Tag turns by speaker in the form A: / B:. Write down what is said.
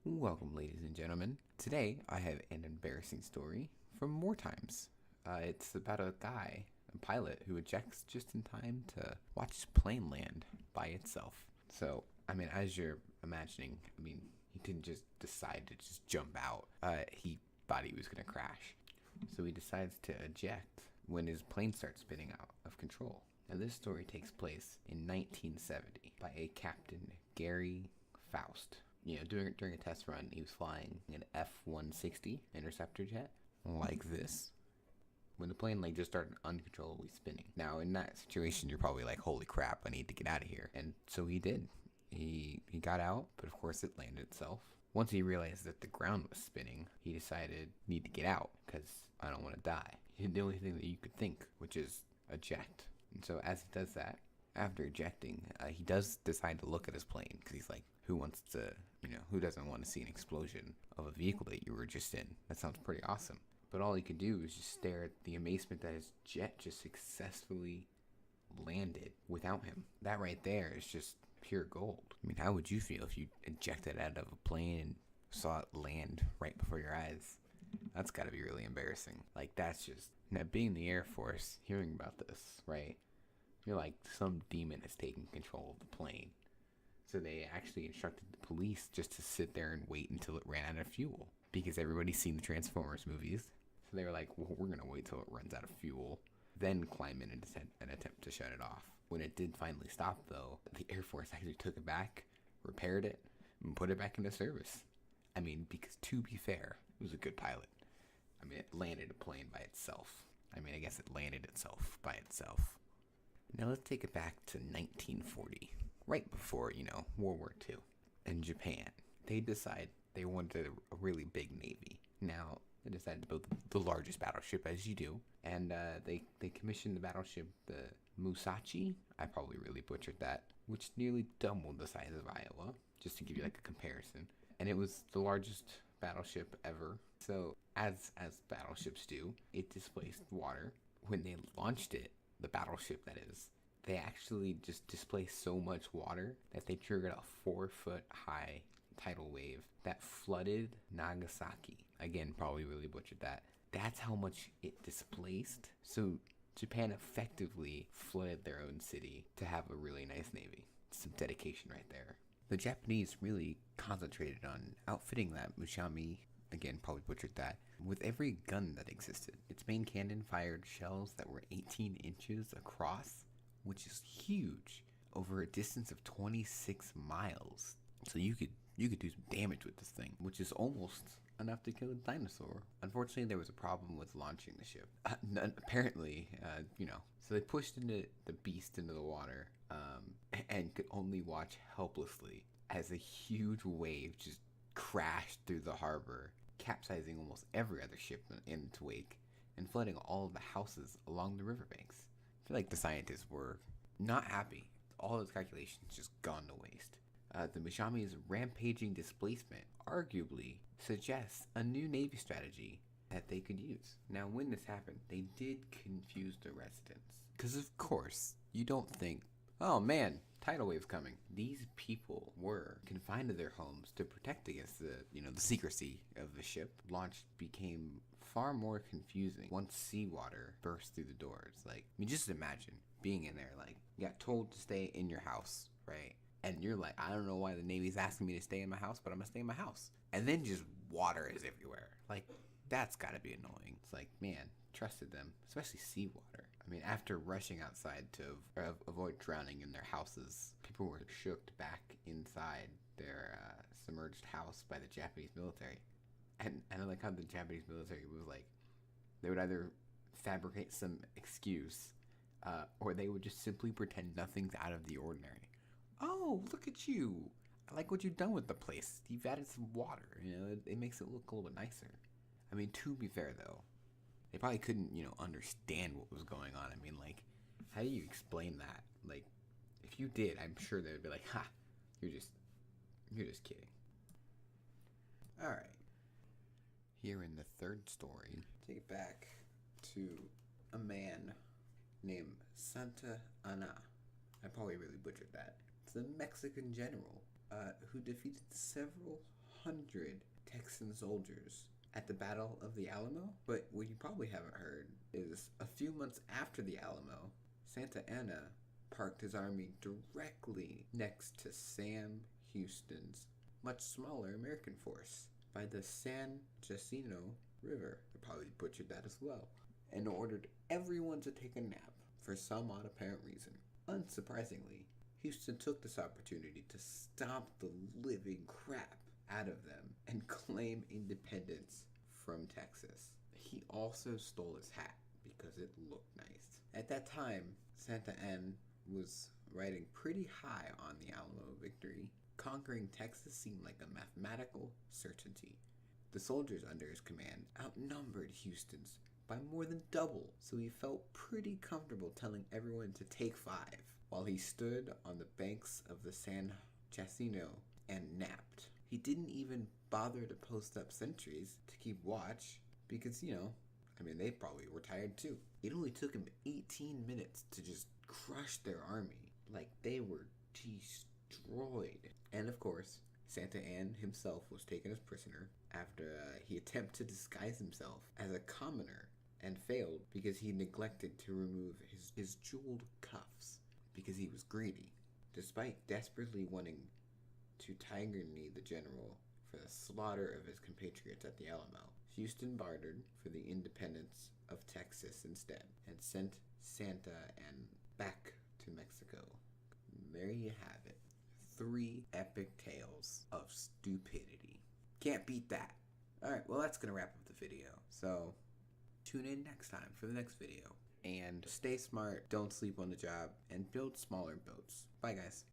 A: Welcome, ladies and gentlemen. Today I have an embarrassing story from War Times. It's about a guy, a pilot, who ejects just in time to watch his plane land by itself. So, as you're imagining, he didn't just decide to just jump out. He thought he was going to crash. So he decides to eject when his plane starts spinning out of control. Now, this story takes place in 1970 by a Captain Gary Faust. During a test run, he was flying an F-160 interceptor jet like this when the plane just started uncontrollably spinning. Now, in that situation, you're probably like, "Holy crap! I need to get out of here." And so he did. He got out, but of course, it landed itself. Once he realized that the ground was spinning, he decided, "Need to get out because I don't want to die." He did the only thing that you could think, which is eject. And so as he does that, after ejecting, he does decide to look at his plane because he's like, who doesn't want to see an explosion of a vehicle that you were just in? That sounds pretty awesome. But all he could do was just stare at the amazement that his jet just successfully landed without him. That right there is just pure gold. How would you feel if you ejected out of a plane and saw it land right before your eyes? That's got to be really embarrassing. Now, being in the Air Force, hearing about this, right? You're like, some demon has taken control of the plane. So they actually instructed the police just to sit there and wait until it ran out of fuel. Because everybody's seen the Transformers movies. So they were like, well, we're going to wait till it runs out of fuel, then climb in and attempt to shut it off. When it did finally stop, though, the Air Force actually took it back, repaired it, and put it back into service. Because to be fair, it was a good pilot. It landed a plane by itself. I guess it landed itself by itself. Now let's take it back to 1940, right before, World War II. In Japan, they decide they wanted a really big navy. Now, they decided to build the largest battleship, as you do, and they commissioned the battleship, the Musashi. I probably really butchered that, which nearly doubled the size of Iowa, just to give you like a comparison. And it was the largest battleship ever. So, as battleships do, it displaced water. When they launched it, the battleship that is, they actually just displaced so much water that they triggered a 4-foot high tidal wave that flooded Nagasaki. Again, probably really butchered that. That's how much it displaced. So Japan effectively flooded their own city to have a really nice navy. Some dedication right there. The Japanese really concentrated on outfitting that Mushami, again, probably butchered that, with every gun that existed. Its main cannon fired shells that were 18 inches across, which is huge, over a distance of 26 miles. So you could do some damage with this thing, which is almost enough to kill a dinosaur. Unfortunately, there was a problem with launching the ship. Apparently, so they pushed the beast into the water, and could only watch helplessly as a huge wave just crashed through the harbor, capsizing almost every other ship in its wake and flooding all of the houses along the riverbanks. I feel like the scientists were not happy. All those calculations just gone to waste. The Mushami's rampaging displacement arguably suggests a new Navy strategy that they could use. Now, when this happened, they did confuse the residents. Because, of course, you don't think, oh man, tidal wave's coming. These people were confined to their homes to protect against the secrecy of the ship. Launch became far more confusing once seawater burst through the doors. Just imagine being in there, you got told to stay in your house, right? And you're like, I don't know why the Navy's asking me to stay in my house, but I'm gonna stay in my house. And then just water is everywhere. That's gotta be annoying. It's like, man, trusted them, especially seawater. After rushing outside to avoid drowning in their houses, people were shook back inside their submerged house by the Japanese military. And I like how the Japanese military was like, they would either fabricate some excuse, or they would just simply pretend nothing's out of the ordinary. Oh, look at you. I like what you've done with the place. You've added some water. It makes it look a little bit nicer. To be fair, though, they probably couldn't, understand what was going on. How do you explain that? If you did, I'm sure they would be like, ha, you're just kidding. All right. Here in the third story, take it back to a man named Santa Anna. I probably really butchered that. It's a Mexican general who defeated several 400 Texan soldiers at the Battle of the Alamo. But what you probably haven't heard is a few months after the Alamo, Santa Anna parked his army directly next to Sam Houston's much smaller American force by the San Jacinto River. I probably butchered that as well. And ordered everyone to take a nap for some odd apparent reason. Unsurprisingly, Houston took this opportunity to stomp the living crap out of them and claim independence from Texas. He also stole his hat because it looked nice. At that time, Santa Anna was riding pretty high on the Alamo victory. Conquering Texas seemed like a mathematical certainty. The soldiers under his command outnumbered Houston's by more than double, so he felt pretty comfortable telling everyone to take 5 while he stood on the banks of the San Jacinto and napped. He didn't even bother to post up sentries to keep watch because, they probably were tired too. It only took him 18 minutes to just crush their army like they were destroyed. And of course, Santa Anna himself was taken as prisoner after he attempted to disguise himself as a commoner and failed because he neglected to remove his jeweled cuffs because he was greedy. Despite desperately wanting to tiger knee the general for the slaughter of his compatriots at the Alamo, Houston bartered for the independence of Texas instead and sent Santa Anna back to Mexico. There you have it. 3 epic tales of stupidity. Can't beat that. Alright, well that's gonna wrap up the video. So tune in next time for the next video. And stay smart, don't sleep on the job, and build smaller boats. Bye guys.